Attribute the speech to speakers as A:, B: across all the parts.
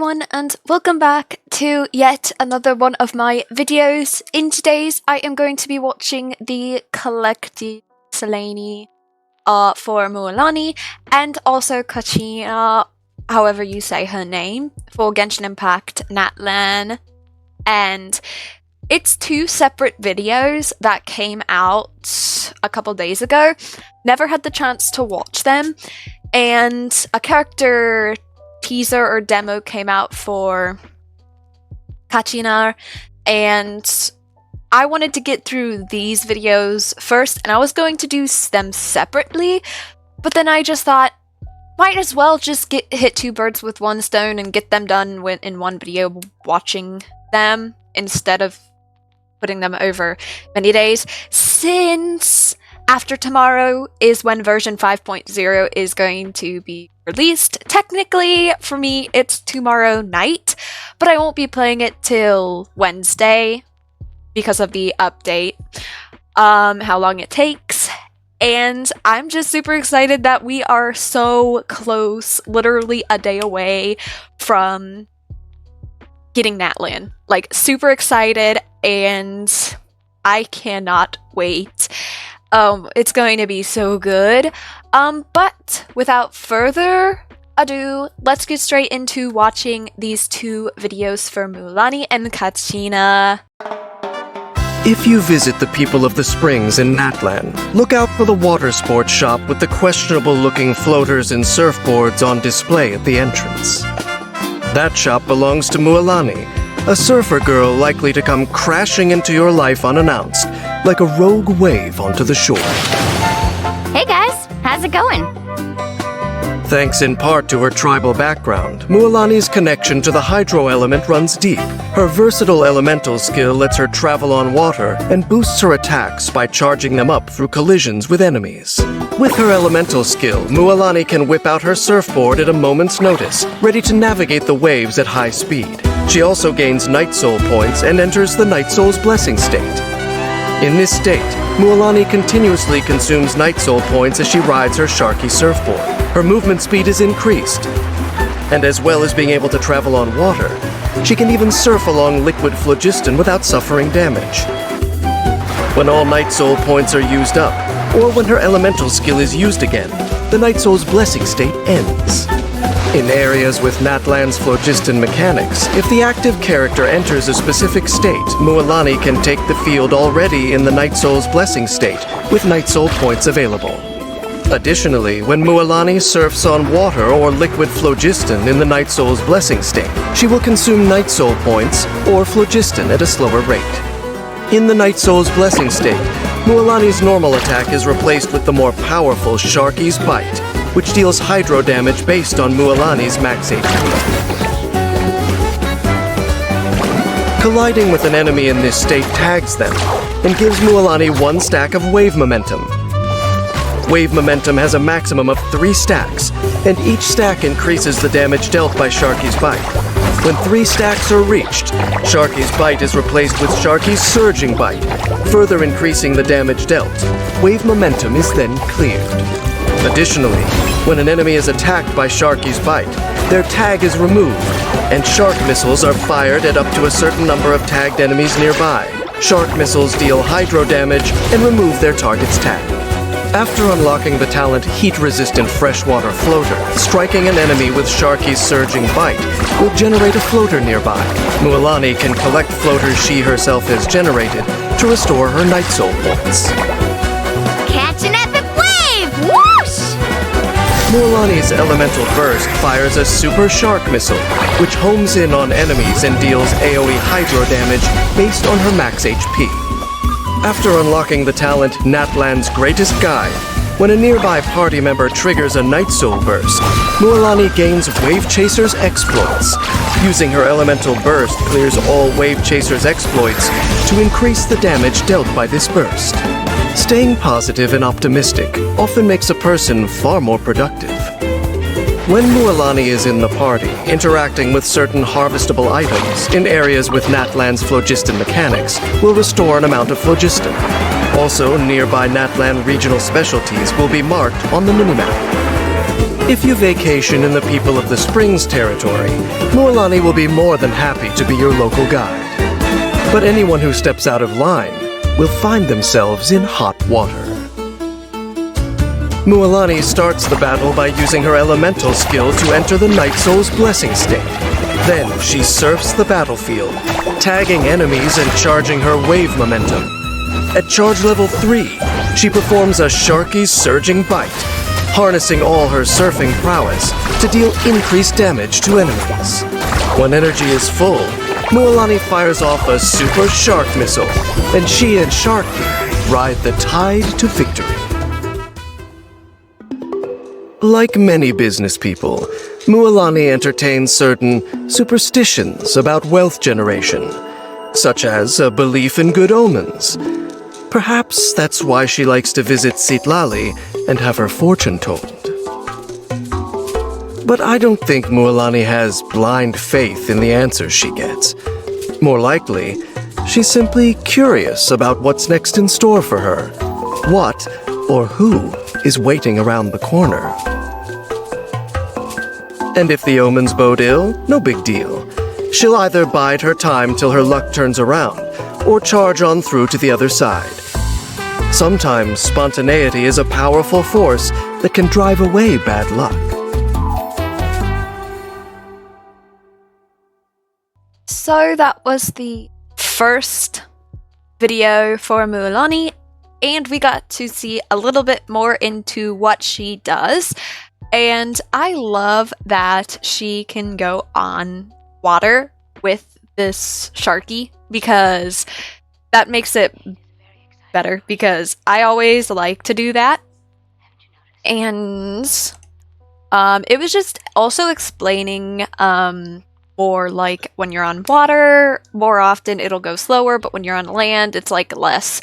A: everyone, and welcome back to yet another one of my videos. In today's, I am going to be watching the collected Miscellany for Mualani, and also Kachina, however you say her name, for Genshin Impact Natlan. And it's two separate videos that came out a couple days ago. Never had the chance to watch them, and a character teaser or demo came out for Kachina, and I wanted to get through these videos first, and I was going to do them separately, but then I just thought, might as well just hit two birds with one stone and get them done in one video watching them instead of putting them over many days, since after tomorrow is when version 5.0 is going to be released. Technically, for me, it's tomorrow night, but I won't be playing it till Wednesday because of the update, how long it takes. And I'm just super excited that we are so close, literally a day away from getting Natlan. Like, super excited, and I cannot wait. It's going to be so good. But without further ado, let's get straight into watching these two videos for Mualani and Kachina.
B: If you visit the People of the Springs in Natlan, look out for the water sports shop with the questionable-looking floaters and surfboards on display at the entrance. That shop belongs to Mualani, a surfer girl likely to come crashing into your life unannounced, like a rogue wave onto the shore.
C: Hey guys, how's it going?
B: Thanks in part to her tribal background, Mualani's connection to the hydro element runs deep. Her versatile elemental skill lets her travel on water and boosts her attacks by charging them up through collisions with enemies. With her elemental skill, Mualani can whip out her surfboard at a moment's notice, ready to navigate the waves at high speed. She also gains Night Soul points and enters the Night Soul's blessing state. In this state, Mualani continuously consumes Night Soul points as she rides her Sharky surfboard. Her movement speed is increased, and as well as being able to travel on water, she can even surf along liquid phlogiston without suffering damage. When all Night Soul points are used up, or when her elemental skill is used again, the Night Soul's blessing state ends. In areas with Natlan's phlogiston mechanics, if the active character enters a specific state, Mualani can take the field already in the Night Soul's blessing state, with Night Soul points available. Additionally, when Mualani surfs on water or liquid phlogiston in the Night Soul's blessing state, she will consume Night Soul points or phlogiston at a slower rate. In the Night Soul's blessing state, Mualani's normal attack is replaced with the more powerful Sharky's Bite, which deals hydro damage based on Mualani's max HP. Colliding with an enemy in this state tags them, and gives Mualani one stack of wave momentum. Wave momentum has a maximum of 3 stacks, and each stack increases the damage dealt by Sharky's Bite. When 3 stacks are reached, Sharky's Bite is replaced with Sharky's Surging Bite, further increasing the damage dealt. Wave momentum is then cleared. Additionally, when an enemy is attacked by Sharky's Bite, their tag is removed, and shark missiles are fired at up to a certain number of tagged enemies nearby. Shark missiles deal hydro damage and remove their target's tag. After unlocking the talent Heat-Resistant Freshwater Floater, striking an enemy with Sharky's Surging Bite will generate a floater nearby. Mualani can collect floaters she herself has generated to restore her Night Soul points.
C: Catch an epic wave! Whoosh!
B: Mualani's Elemental Burst fires a Super Shark Missile, which homes in on enemies and deals AoE hydro damage based on her max HP. After unlocking the talent Natlan's Greatest Guide, when a nearby party member triggers a Night Soul Burst, Mualani gains Wave Chaser's exploits. Using her Elemental Burst clears all Wave Chaser's exploits to increase the damage dealt by this burst. Staying positive and optimistic often makes a person far more productive. When Mualani is in the party, interacting with certain harvestable items in areas with Natlan's phlogiston mechanics will restore an amount of phlogiston. Also, nearby Natlan regional specialties will be marked on the minimap. If you vacation in the People of the Springs territory, Mualani will be more than happy to be your local guide. But anyone who steps out of line will find themselves in hot water. Mualani starts the battle by using her elemental skill to enter the Night Soul's blessing state. Then she surfs the battlefield, tagging enemies and charging her wave momentum. At charge level 3, she performs a Sharky's Surging Bite, harnessing all her surfing prowess to deal increased damage to enemies. When energy is full, Mualani fires off a Super Shark Missile, and she and Sharky ride the tide to victory. Like many business people, Mualani entertains certain superstitions about wealth generation, such as a belief in good omens. Perhaps that's why she likes to visit 𝐓𝐡𝐿𝐴 and have her fortune told. But I don't think Mualani has blind faith in the answers she gets. More likely, she's simply curious about what's next in store for her. What or who is waiting around the corner. And if the omens bode ill, no big deal. She'll either bide her time till her luck turns around, or charge on through to the other side. Sometimes spontaneity is a powerful force that can drive away bad luck.
A: So that was the first video for Mualani, and we got to see a little bit more into what she does. And I love that she can go on water with this Sharky, because that makes it better, because I always like to do that. And it was just also explaining more like when you're on water, more often it'll go slower, but when you're on land, it's like less.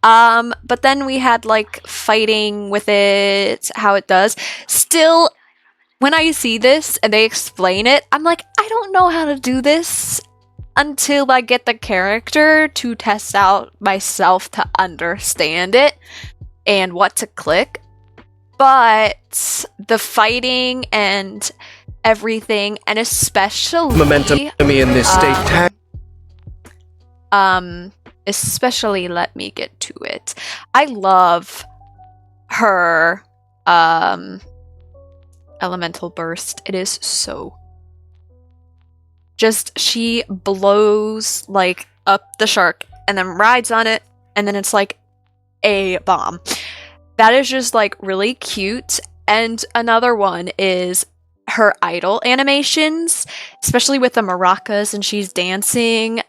A: But then we had like fighting with it, how it does. Still, when I see this and they explain it, I'm like, I don't know how to do this until I get the character to test out myself to understand it and what to click. But the fighting and everything, and especially
B: momentum enemy in this state
A: especially, let me get to it. I love her elemental burst. It is so just, she blows like up the shark and then rides on it, and then it's like a bomb. That is just like really cute. And another one is her idol animations, especially with the maracas and she's dancing.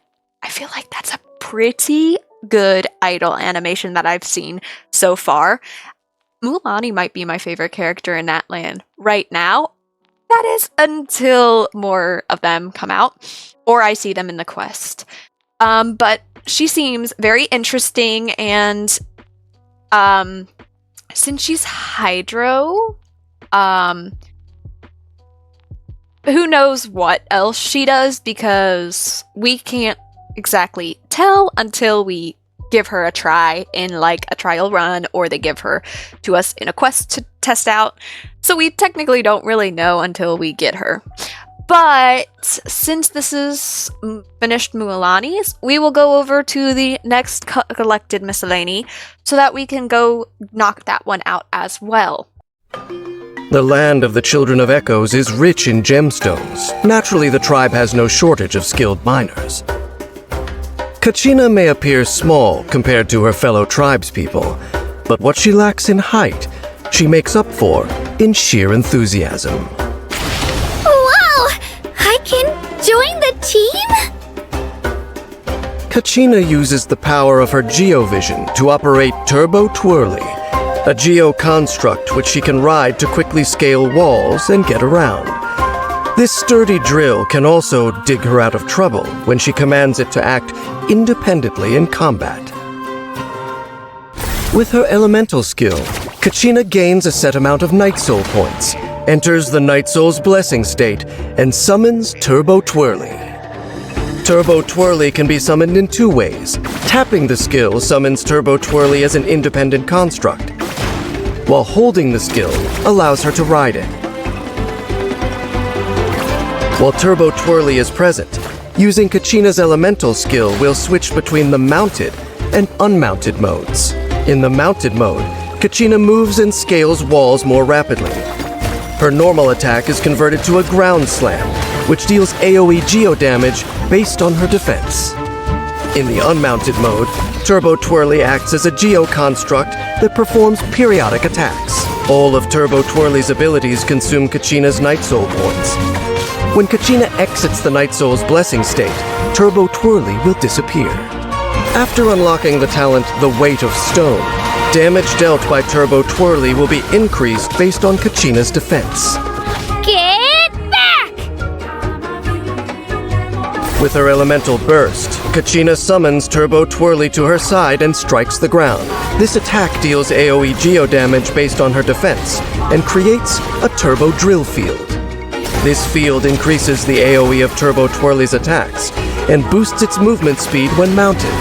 A: I feel like that's a pretty good idol animation that I've seen so far. Mualani might be my favorite character in Natlan right now. That is until more of them come out, or I see them in the quest. But she seems very interesting, and since she's Hydro, who knows what else she does, because we can't exactly tell until we give her a try in like a trial run, or they give her to us in a quest to test out. So we technically don't really know until we get her. But since this is finished Mualani's, we will go over to the next collected miscellany so that we can go knock that one out as well.
B: The land of the children of Echoes is rich in gemstones. Naturally, the tribe has no shortage of skilled miners. Kachina may appear small compared to her fellow tribespeople, but what she lacks in height, she makes up for in sheer enthusiasm.
C: Wow! I can join the team?
B: Kachina uses the power of her Geovision to operate 𝓷𝓳𝓸𝓂, a geo construct which she can ride to quickly scale walls and get around. This sturdy drill can also dig her out of trouble when she commands it to act independently in combat. With her elemental skill, Kachina gains a set amount of Night Soul points, enters the Night Soul's blessing state, and summons 𝓷𝓳𝓸𝓂. 𝓷𝓳𝓸𝓂 can be summoned in two ways. Tapping the skill summons 𝓷𝓳𝓸𝓂 as an independent construct, while holding the skill allows her to ride it. While 𝓤𝐷𝓳𝓸𝓃 is present, using Kachina's elemental skill will switch between the mounted and unmounted modes. In the mounted mode, Kachina moves and scales walls more rapidly. Her normal attack is converted to a ground slam, which deals AoE geo damage based on her defense. In the unmounted mode, 𝓤𝐷𝓳𝓸𝓃 acts as a geo construct that performs periodic attacks. All of 𝓤𝐷𝓳𝓸𝓃's abilities consume Kachina's Night Soul points. When Kachina exits the Night Soul's blessing state, 𝓤𝐷𝓳𝓸𝓃 will disappear. After unlocking the talent The Weight of Stone, damage dealt by 𝓤𝐷𝓳𝓸𝓃 will be increased based on Kachina's defense.
C: Get back!
B: With her elemental burst, Kachina summons 𝓤𝐷𝓳𝓸𝓃 to her side and strikes the ground. This attack deals AoE geo damage based on her defense and creates a turbo drill field. This field increases the AoE of 𝓤𝐷𝓳𝓃's attacks and boosts its movement speed when mounted.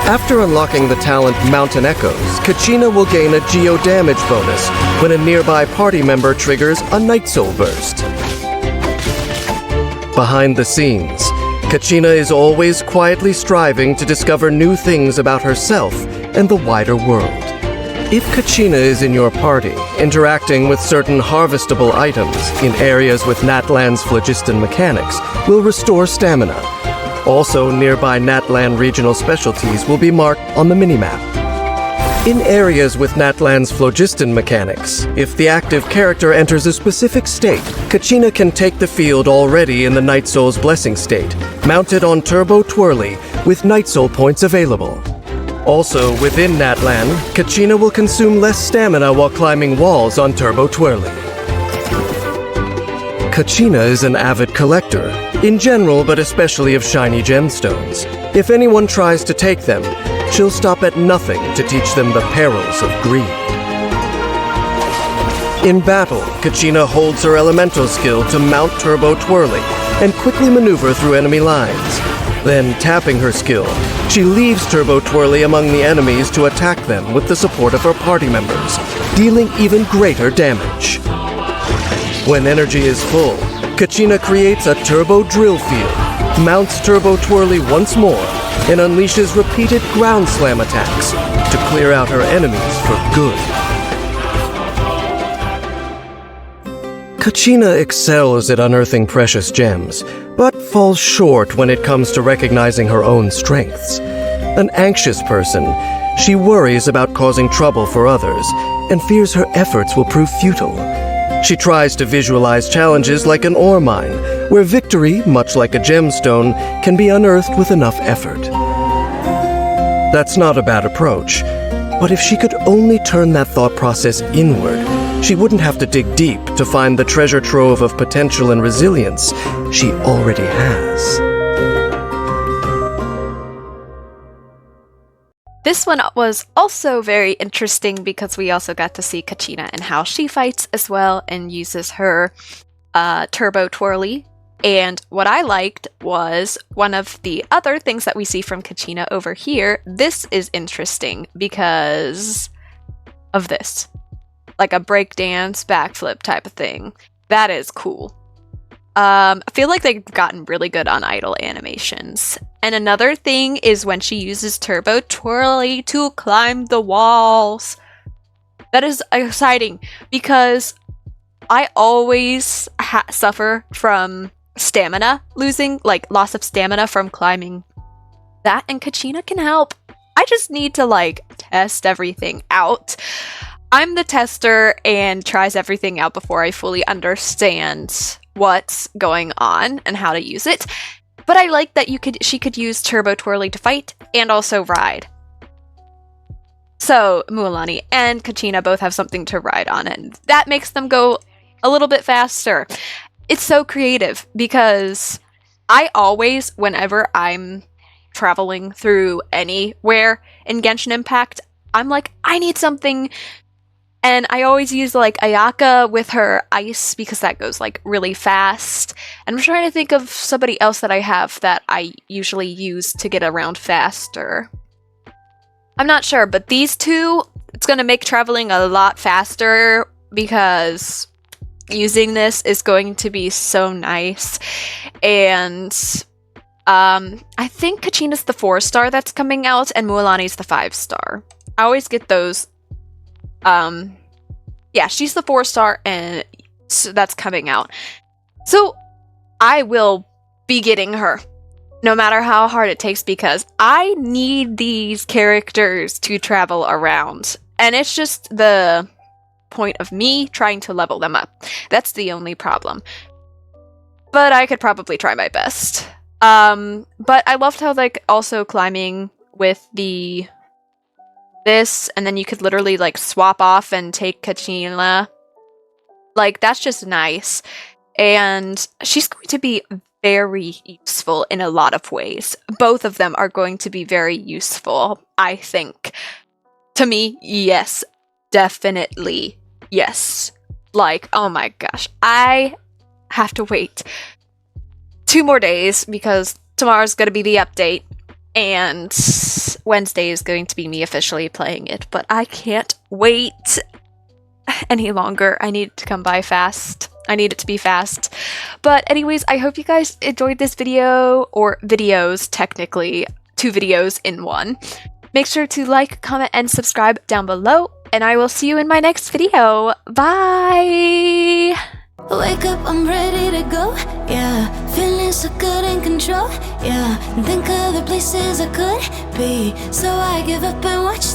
B: After unlocking the talent Mountain Echoes, Kachina will gain a geo damage bonus when a nearby party member triggers a Night Soul burst. Behind the scenes, Kachina is always quietly striving to discover new things about herself and the wider world. If Kachina is in your party, interacting with certain harvestable items in areas with Natlan's phlogiston mechanics will restore stamina. Also, nearby Natlan regional specialties will be marked on the minimap. In areas with Natlan's phlogiston mechanics, if the active character enters a specific state, Kachina can take the field already in the Night Soul's blessing state, mounted on 𝓤𝐷𝓳𝓸𝓃 with Night Soul points available. Also, within Natlan, Kachina will consume less stamina while climbing walls on 𝓤𝐷𝓳𝓸𝓃. Kachina is an avid collector, in general but especially of shiny gemstones. If anyone tries to take them, she'll stop at nothing to teach them the perils of greed. In battle, Kachina holds her elemental skill to mount 𝓤𝐷𝓳𝓸𝓃 and quickly maneuver through enemy lines. Then, tapping her skill, she leaves 𝓤𝐷𝓳𝓸𝓃 among the enemies to attack them with the support of her party members, dealing even greater damage. When energy is full, Kachina creates a turbo drill field, mounts 𝓤𝐷𝓳𝓸𝓃 once more, and unleashes repeated ground slam attacks to clear out her enemies for good. Kachina excels at unearthing precious gems, but falls short when it comes to recognizing her own strengths. An anxious person, she worries about causing trouble for others and fears her efforts will prove futile. She tries to visualize challenges like an ore mine, where victory, much like a gemstone, can be unearthed with enough effort. That's not a bad approach, but if she could only turn that thought process inward, she wouldn't have to dig deep to find the treasure trove of potential and resilience she already has.
A: This one was also very interesting because we also got to see Kachina and how she fights as well and uses her 𝓤𝐷𝓳𝓸𝓃. And what I liked was one of the other things that we see from Kachina over here. This is interesting because of this. Like a breakdance, backflip type of thing. That is cool. I feel like they've gotten really good on idle animations. And another thing is when she uses 𝓤𝐷𝓳𝓸𝓃 to climb the walls. That is exciting because I always suffer from stamina losing, like loss of stamina from climbing that, and Kachina can help. I just need to like test everything out. I'm the tester and tries everything out before I fully understand what's going on and how to use it. But I like that she could use 𝓤𝐷𝓳𝓸𝓃 to fight and also ride. So Mualani and Kachina both have something to ride on, and that makes them go a little bit faster. It's so creative because I always, whenever I'm traveling through anywhere in Genshin Impact, I'm like, I need something. And I always use like Ayaka with her ice because that goes like really fast. And I'm trying to think of somebody else that I have that I usually use to get around faster. I'm not sure, but these two, it's going to make traveling a lot faster because using this is going to be so nice. And I think Kachina's the 4-star that's coming out, and Mualani's the 5-star. I always get those. Yeah, she's the 4-star, and so that's coming out. So I will be getting her, no matter how hard it takes, because I need these characters to travel around. And it's just the point of me trying to level them up. That's the only problem. But I could probably try my best. But I loved how, like, also climbing with this, and then you could literally, like, swap off and take Kachina. Like, that's just nice. And she's going to be very useful in a lot of ways. Both of them are going to be very useful, I think. To me, yes. Definitely. Yes. Like, oh my gosh. I have to wait 2 more days because tomorrow's going to be the update and Wednesday is going to be me officially playing it, but I can't wait any longer. I need it to come by fast. I need it to be fast. But anyways, I hope you guys enjoyed this video, or videos, technically, 2 videos in one. Make sure to like, comment, and subscribe down below, and I will see you in my next video. Bye!
D: Wake up, I'm ready to go, yeah. Feeling so good in control, yeah. Think of the places I could be, so I give up and watch